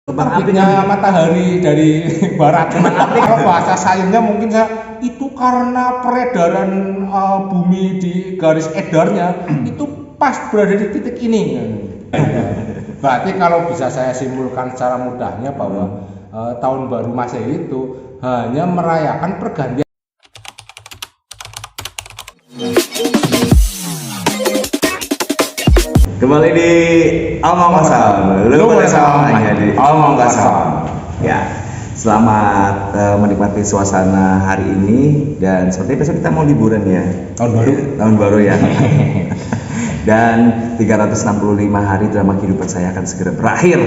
Terbitnya matahari dari barat. Kalau bahasa sainsnya mungkin itu karena peredaran bumi di garis edarnya itu pas berada di titik ini. Berarti kalau bisa saya simpulkan secara mudahnya bahwa tahun baru Masehi itu hanya merayakan pergantian. Kembali di Omong Kosong. Lu pada sama aja di Omong Kosong. Ya, selamat menikmati suasana hari ini dan seperti besok kita mau liburan ya. Tahun baru. Tahun baru ya. Dan 365 hari drama kehidupan saya akan segera berakhir.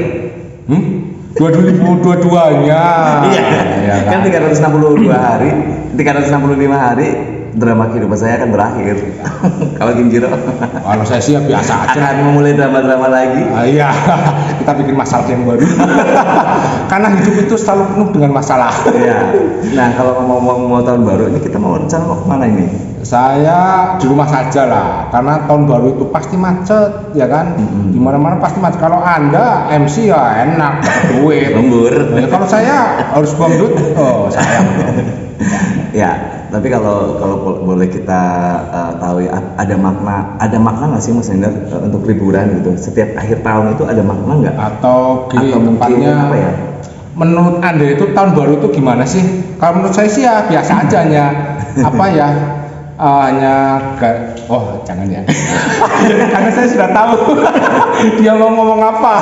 2022-nya. Iya. Kan 365 hari drama kehidupan saya akan berakhir. Kalau Ginjiro? Kalau saya sih ya biasa aja. Akan memulai drama-drama lagi. Iya, kita bikin masalah yang baru. Karena hidup itu selalu penuh dengan masalah. Iya. Nah, kalau mau tahun baru ini kita mau rencana mau kemana ini? Saya di rumah saja lah, karena tahun baru itu pasti macet, ya kan? Di mana-mana pasti macet. Kalau Anda MC ya enak, duit. Lembur. Ya, kalau saya harus buang duit, oh sayang. Ya, tapi kalau boleh kita tahu ya, ada makna nggak sih Mas Hendar untuk liburan gitu? Setiap akhir tahun itu ada makna nggak? Atau gini, Atau mungkin tempatnya apa ya? menurut Anda itu tahun baru itu gimana sih? Kalau menurut saya sih ya biasa aja, hanya apa ya? Jangan ya. Karena saya sudah tahu dia mau ngomong apa,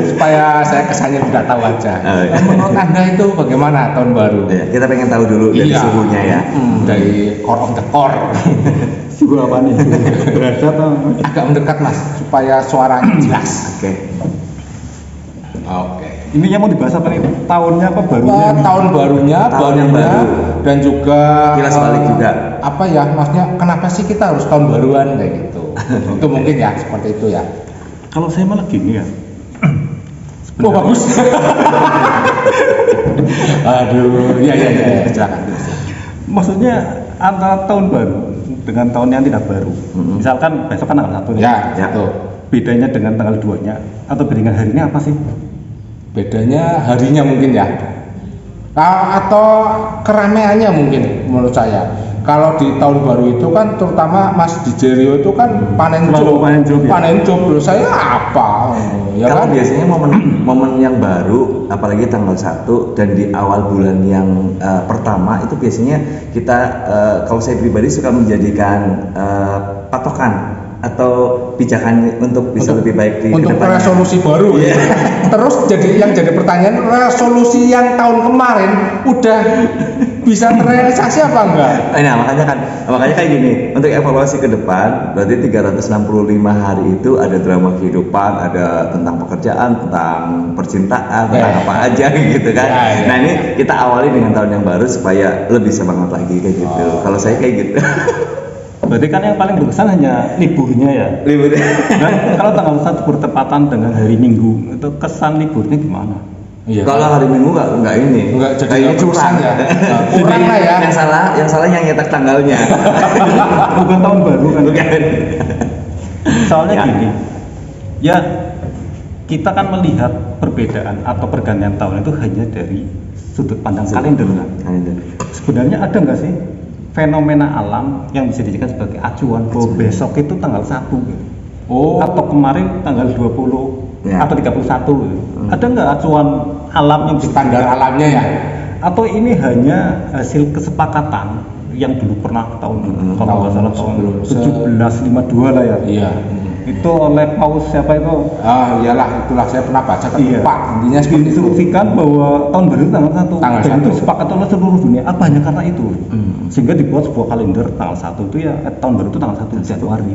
supaya saya kesannya tidak tahu aja. Menurut Anda itu bagaimana tahun baru? Ya, kita pengen tahu dulu dari suhunya ya. Dari core of the core. Suhu apa nih? Berada atau? Agak mendekat Mas, supaya suaranya jelas. Oke. Ininya mau dibahas apa nih? Tahunnya apa barunya? Tahun barunya, Tahun yang baru. dan juga Kilas balik juga. Apa ya, maksudnya kenapa sih kita harus tahun baruan kayak gitu? Itu mungkin ya seperti itu ya. Kalau saya malah gini ya. Oh bagus. Aduh, ya silakan. Maksudnya antara tahun baru dengan tahun yang tidak baru. Misalkan besok kan tanggal 1 Ya, Ya. itu. Bedanya dengan tanggal 2-nya atau bedanya harinya apa sih? Bedanya harinya mungkin ya. Atau keramaiannya mungkin menurut saya. Kalau di tahun baru itu kan terutama Mas Dijerio itu kan panen Selalu job. panen job, ya? Panen job loh, saya apa? Ya Kalau kan? biasanya momen yang baru, apalagi tanggal 1 dan di awal bulan yang pertama itu biasanya kita kalau saya pribadi suka menjadikan patokan atau pijakan untuk bisa lebih baik di untuk kedepannya. resolusi baru. Terus yang jadi pertanyaan, resolusi yang tahun kemarin udah bisa terrealisasi apa enggak? Nah, makanya kayak gini, untuk evaluasi ke depan, berarti 365 hari itu ada drama kehidupan, ada tentang pekerjaan, tentang percintaan, tentang apa aja gitu kan. Nah, ini kita awali dengan tahun yang baru supaya lebih semangat lagi kayak gitu. Kalau saya kayak gitu. Berarti kan yang paling berkesan hanya liburnya ya. Liburnya. Nah, kalau tanggal 1 bertepatan dengan hari Minggu, itu kesan liburnya gimana? Iya. Kalau hari Minggu nggak ini. Enggak jadi kayaknya curang ya. Kurang lah ya. Yang salah yang nyetak tanggalnya. Bukan tahun baru kan? Bukan. Soalnya Ya. gini, ya kita kan melihat perbedaan atau pergantian tahun itu hanya dari sudut pandang kalender kan. Sebenarnya ada nggak sih fenomena alam yang bisa dijadikan sebagai acuan bahwa besok itu tanggal 1 gitu. Atau kemarin tanggal 20 Ya. atau 31 gitu. Ada nggak acuan alam yang Standar alamnya ya. atau ini hanya hasil kesepakatan yang dulu pernah tahun kalau nggak salah tahun 1752 lah ya. Iya. Itu oleh Paus siapa itu? Iyalah, itulah saya pernah baca kan. Iya. Pak, intinya seperti itu. Diinstruksikan bahwa tahun baru itu tanggal 1 Tanggal dan 1. itu disepakati oleh seluruh dunia. Apa hanya karena itu? Sehingga dibuat sebuah kalender tanggal 1 itu ya tahun baru itu tanggal 1 Januari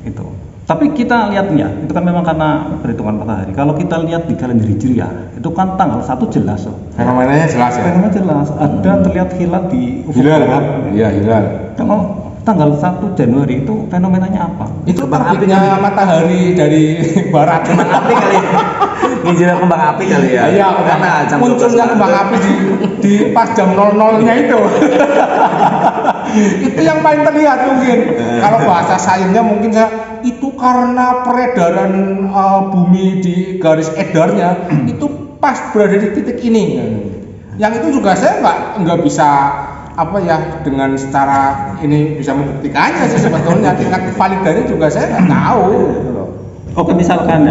itu. Tapi kita lihatnya itu kan memang karena perhitungan matahari. Kalau kita lihat di kalender Hijriah itu kan tanggal 1 jelas. Fenomenanya jelas ya. Fenomena jelas. Ada terlihat hilal di ufuk Hilal barat. kan? Iya, hilal. Kalau tanggal 1 Januari itu fenomenanya apa? Itu terbitnya matahari dari barat. Kembang api kali. Nginjil kembang api kali ya. Iya, Karena jam 12 munculnya malam kembang tuh. api di pas jam 00-nya itu. Itu yang paling terlihat mungkin. Kalau bahasa sainsnya mungkin itu karena peredaran bumi di garis edarnya itu pas berada di titik ini. Yang itu juga saya nggak bisa apa ya dengan secara ini bisa membuktikannya sih sebetulnya. Tingkat validasinya juga saya nggak tahu. Gitu loh. Oke, misalkan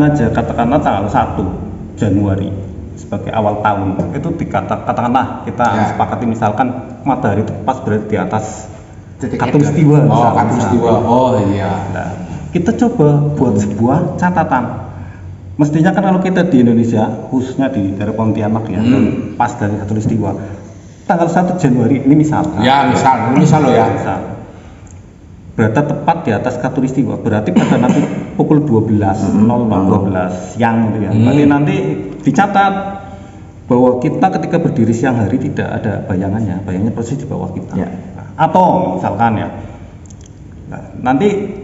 aja katakanlah tanggal 1 Januari sebagai awal tahun itu katakanlah kita sepakati misalkan matahari itu pas berada di atas Titik Katulistiwa. Katulistiwa. Oh iya. Nah, kita coba buat sebuah catatan. Mestinya kan kalau kita di Indonesia, khususnya di daerah Pontianak ya, pas dari Katulistiwa, tanggal 1 Januari ini misal. Ya misal loh ya. Misal. Berada tepat di atas Katulistiwa, berarti pada nanti pukul 12.00 siang gitu ya. Berarti nanti dicatat bahwa kita ketika berdiri siang hari tidak ada bayangannya persis di bawah kita. Ya. Atau misalkan ya, nah, nanti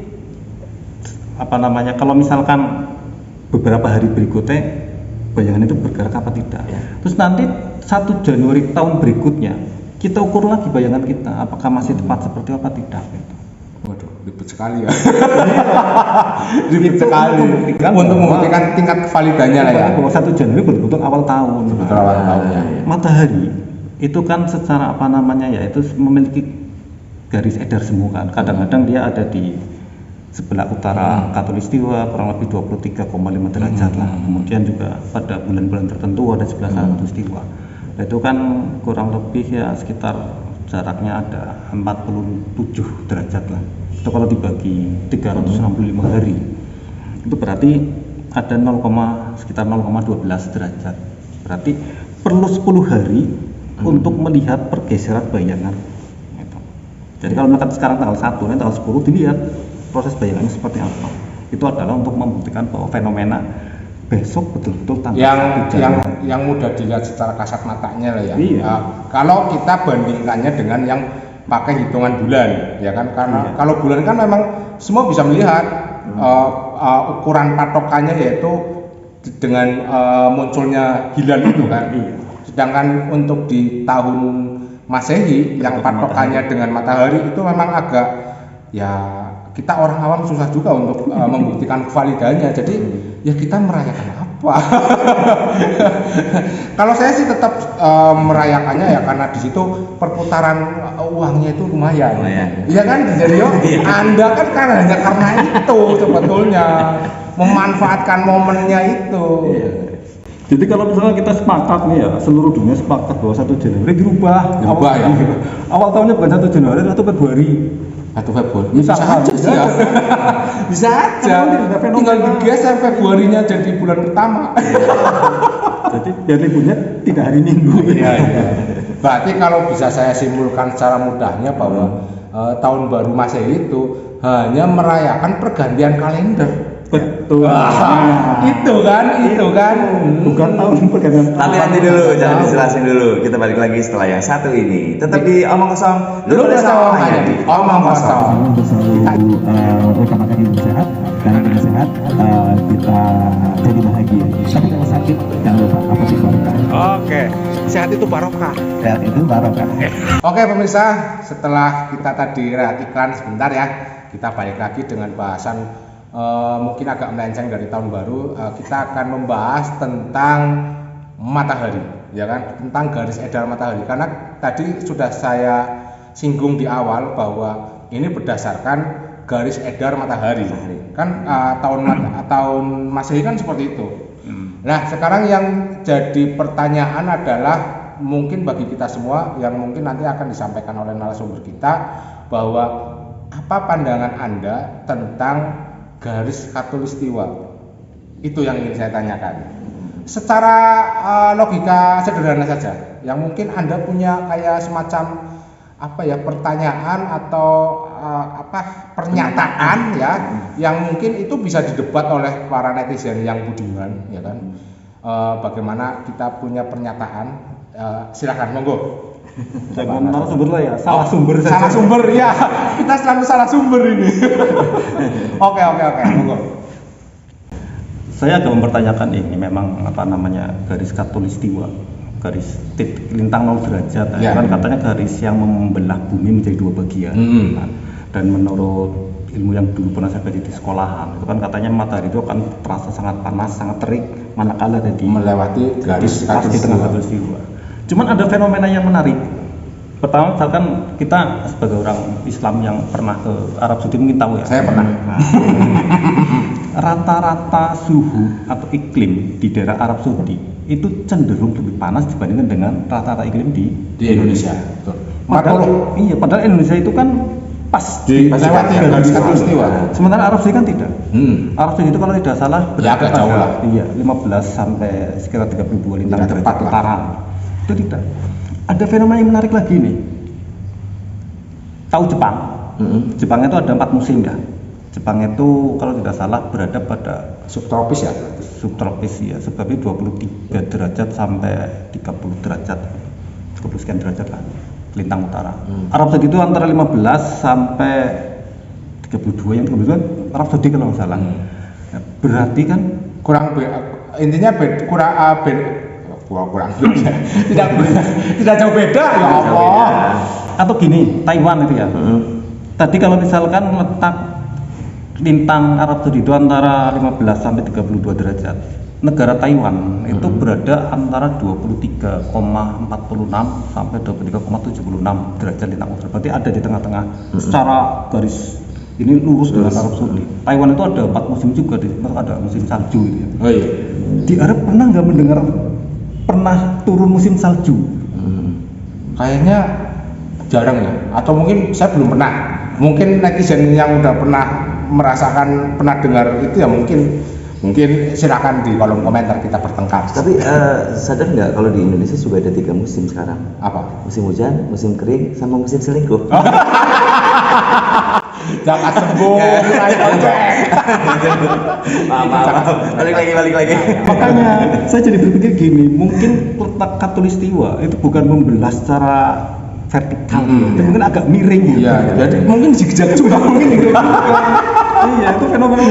kalau misalkan beberapa hari berikutnya bayangan itu bergerak apa tidak. Terus nanti 1 Januari tahun berikutnya kita ukur lagi bayangan kita apakah masih tepat seperti apa tidak. Waduh, ribet sekali ya. Ribet sekali untuk membuktikan tingkat validannya lah ya. Bahwa 1 Januari betul-betul awal tahun. Betul awal tahun ya. Matahari itu kan secara itu memiliki garis edar semu kan. Kadang-kadang dia ada di sebelah utara Katulistiwa kurang lebih 23,5 derajat lah. Kemudian juga pada bulan-bulan tertentu ada sebelah sana Katulistiwa. Itu kan kurang lebih ya sekitar jaraknya ada 47 derajat lah. Itu kalau dibagi 365 hari itu berarti ada sekitar 0,12 derajat. Berarti perlu 10 hari untuk melihat pergeseran bayangan. Jadi kalau misalkan sekarang tanggal 1, nanti tanggal 10 dilihat proses bayangannya seperti apa. Itu adalah untuk membuktikan bahwa fenomena besok betul-betul tanggal yang mudah dilihat secara kasat matanya lah ya. Iya. Kalau kita bandingkannya dengan yang pakai hitungan bulan, ya kan? Karena kalau bulan kan memang semua bisa melihat ukuran patokannya yaitu dengan munculnya hilal itu kan. Sedangkan untuk di tahun Masehi yang patokannya dengan matahari itu memang agak ya kita orang awam susah juga untuk membuktikan validannya. Jadi ya kita merayakan apa? Kalau saya sih tetap merayakannya ya karena di situ perputaran uangnya itu lumayan. Iya kan, jadi Anda kan hanya karena itu sebetulnya memanfaatkan momennya itu. Jadi kalau misalnya kita sepakat nih ya, seluruh dunia sepakat bahwa 1 Januari dirubah ya. Awal tahunnya bukan 1 Januari atau Februari. Bisa aja sih ya. Bisa aja. Tinggal digeser Februarinya jadi bulan pertama. Jadi biar liburnya tidak hari Minggu. Iya. Berarti kalau bisa saya simpulkan secara mudahnya bahwa tahun baru Masehi itu hanya merayakan pergantian kalender. Betul. Itu kan. Bukan tahun pergantian. Tapi nanti dulu, jangan dijelasin dulu. Kita balik lagi setelah yang satu ini. Tetap di Omong Kosong. Dulu bersama hanya di Omong Kosong. Untuk selalu utamakan hidup sehat, karena dengan sehat kita jadi bahagia. Tapi kalau sakit, jangan lupa apa sih barokah. Oke, sehat itu barokah. Sehat itu barokah. Oke pemirsa, setelah kita tadi rehat iklan sebentar ya, kita balik lagi dengan bahasan mungkin agak melenceng dari tahun baru. Kita akan membahas tentang matahari, ya kan, tentang garis edar matahari. Karena tadi sudah saya singgung di awal bahwa ini berdasarkan garis edar matahari. Kan tahun Masehi kan seperti itu. Nah, sekarang yang jadi pertanyaan adalah mungkin bagi kita semua yang mungkin nanti akan disampaikan oleh narasumber kita bahwa apa pandangan Anda tentang garis Katulistiwa? Itu yang ingin saya tanyakan. Secara logika sederhana saja, yang mungkin Anda punya kayak semacam pertanyaan atau pernyataan ya, yang mungkin itu bisa didebat oleh para netizen yang budiman, ya kan? Bagaimana kita punya pernyataan? Silakan, monggo. Jangan narasumber lah ya, salah sumber ya, kita selalu salah sumber ini. Oke, monggo. Saya agak mempertanyakan ini memang garis Katulistiwa, garis titik lintang 0 derajat, kan katanya garis yang membelah bumi menjadi 2 bagian. Dan menurut ilmu yang dulu pernah saya baca di sekolahan, itu kan katanya matahari itu akan terasa sangat panas, sangat terik manakala ada di melewati garis pas di tengah khatulistiwa. Cuman ada fenomena yang menarik. Pertama, misalkan kita sebagai orang Islam yang pernah ke Arab Saudi mungkin tahu ya. Saya pernah. Nah, rata-rata suhu atau iklim di daerah Arab Saudi itu cenderung lebih panas dibandingkan dengan rata-rata iklim di Indonesia. Betul. Padahal Indonesia itu kan pas Di lewati garis khatulistiwa. Sementara Arab Saudi kan tidak. Hmm. Arab Saudi itu kalau tidak salah Ya, agak jauh lah. Iya, 15 sampai sekitar 32 lintang Tidak derajat tepat lah. utara. Itu tidak. Ada fenomena yang menarik lagi nih. Tahu Jepang? Jepang itu ada 4 musim ya. Jepang itu kalau tidak salah berada pada Subtropis ya. subtropis ya, sebabnya 23 derajat sampai 30 derajat, 30 sekian derajat lah, lintang utara. Arab Saudi itu antara 15 sampai 32, yang 32 kan Arab Saudi kalau nggak salah. Nah, berarti kan Intinya kurang tidak jauh beda ya Allah. atau gini, Taiwan itu ya. Tadi kalau misalkan letak lintang Arab Saudi itu antara 15 sampai 32 derajat. Negara Taiwan itu berada antara 23,46 sampai 23,76 derajat lintang utara. Berarti ada di tengah-tengah secara garis ini lurus dengan Arab Saudi. Taiwan itu ada 4 musim juga, ada musim salju gitu ya. Oh iya. Di Arab pernah nggak mendengar pernah turun musim salju? Kayaknya jarang ya. Atau mungkin saya belum pernah. Mungkin netizen yang udah pernah merasakan, pernah dengar itu ya mungkin silakan di kolom komentar kita bertengkar. Tapi sadar nggak kalau di Indonesia juga ada 3 musim sekarang? Apa? Musim hujan, musim kering, sama musim selingkuh. Jangan sembuh, mulai ojek. Maaf. Balik lagi. Makanya saya jadi berpikir gini, mungkin letak khatulistiwa itu bukan membelah secara vertikal, itu mungkin agak miring gitu. Iya, jadi mungkin zigzag juga mungkin gitu. Iya, itu fenomena.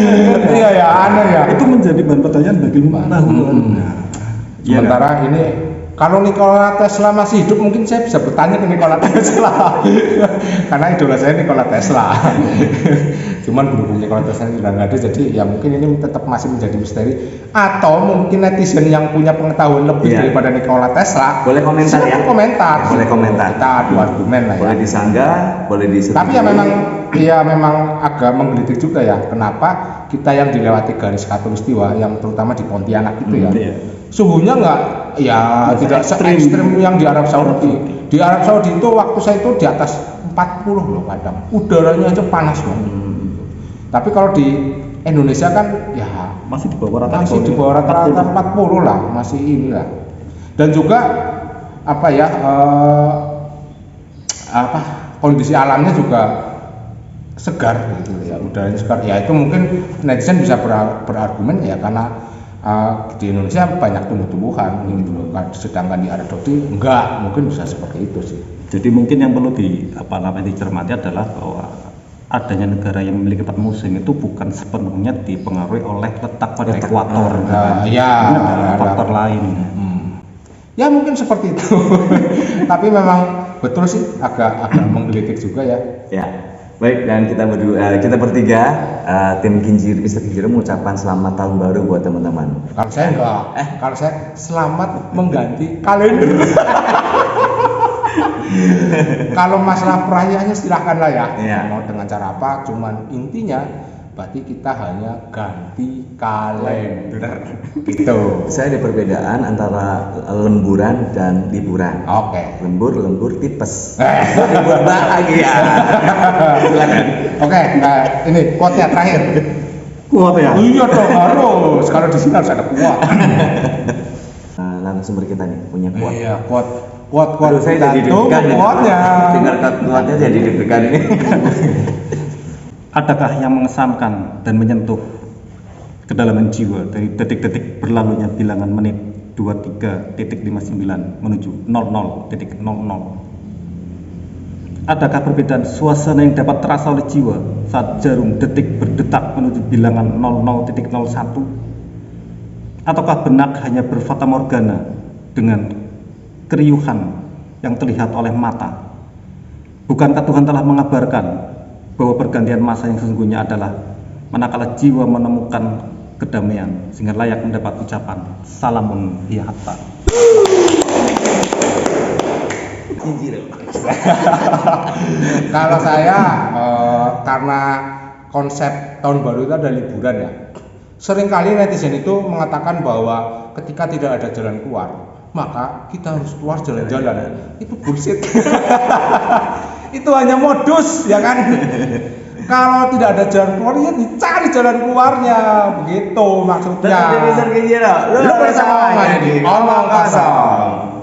Iya ya, aneh ya. Itu menjadi bahan pertanyaan bagi pengetahuan. Sementara ini kalau Nikola Tesla masih hidup mungkin saya bisa bertanya ke Nikola Tesla karena idola saya Nikola Tesla. Cuman berhubung Nikola Tesla sudah nggak ada, jadi ya mungkin ini tetap masih menjadi misteri. Atau mungkin netizen yang punya pengetahuan lebih daripada Nikola Tesla Boleh komentar ya? Komentar. Boleh komentar. Kita adu argumen lah ya. Boleh disanggah, boleh disetujui. Tapi ya memang agak menggelitik juga ya, kenapa kita yang dilewati garis khatulistiwa yang terutama di Pontianak itu ya. Suhunya tidak se-ekstrim yang di Arab Saudi. Di Arab Saudi itu waktu saya itu di atas 40 loh kadang. Udaranya aja panas loh. Tapi kalau di Indonesia kan ya Masih di bawah rata-rata. masih di bawah rata-rata 40 lah, masih inilah. Dan juga kondisi alamnya juga segar gitu ya, udaranya segar. Ya itu mungkin netizen bisa berargumen ya karena di Indonesia banyak tumbuh-tumbuhan gitu loh, sedangkan di Arab Saudi enggak, mungkin bisa seperti itu sih. Jadi mungkin yang perlu dicermati adalah bahwa adanya negara yang memiliki 4 musim itu bukan sepenuhnya dipengaruhi oleh letak pada ekuator. Ada faktor lain. Ya mungkin seperti itu. Tapi memang betul sih agak menggelitik juga ya. Ya. Baik, dan kita bertiga tim Kinjiri Mr. Kinjiri mengucapkan selamat tahun baru buat teman-teman. Kalau saya enggak, kalau saya selamat mengganti kalender. Kalau masalah perayaannya silahkan lah ya. Mau dengan cara apa, cuman intinya berarti kita hanya ganti kalender. Gitu. Saya ada perbedaan antara lemburan dan liburan. Oke. Lembur tipes. Libur bahagia. Silakan. Oke, ini quote-nya terakhir. Kuat ya? Iya dong, harus. Kalau di sini harus ada quote. Langsung kita nih punya quote. Iya, quote. Aduh, saya jadi deg-degan nih. Quote-nya. Dengar quote-nya jadi deg-degan ini. Adakah yang mengesankan dan menyentuh kedalaman jiwa dari detik-detik berlalunya bilangan menit 23.59 menuju 00.00? Adakah perbedaan suasana yang dapat terasa oleh jiwa saat jarum detik berdetak menuju bilangan 00.01? Ataukah benak hanya berfata morgana dengan keriuhan yang terlihat oleh mata? Bukankah Tuhan telah mengabarkan bahwa pergantian masa yang sesungguhnya adalah manakala jiwa menemukan kedamaian sehingga layak mendapat ucapan salamun hiya hatta. Kalau saya karena konsep tahun baru itu ada liburan ya. Seringkali netizen itu mengatakan bahwa ketika tidak ada jalan keluar, maka kita harus keluar jalan-jalan. Itu bullshit. Itu hanya modus, ya kan? Kalau tidak ada jalan keluar, ya dicari jalan keluarnya, begitu maksudnya. Lu Lu bersama ini omong kosong.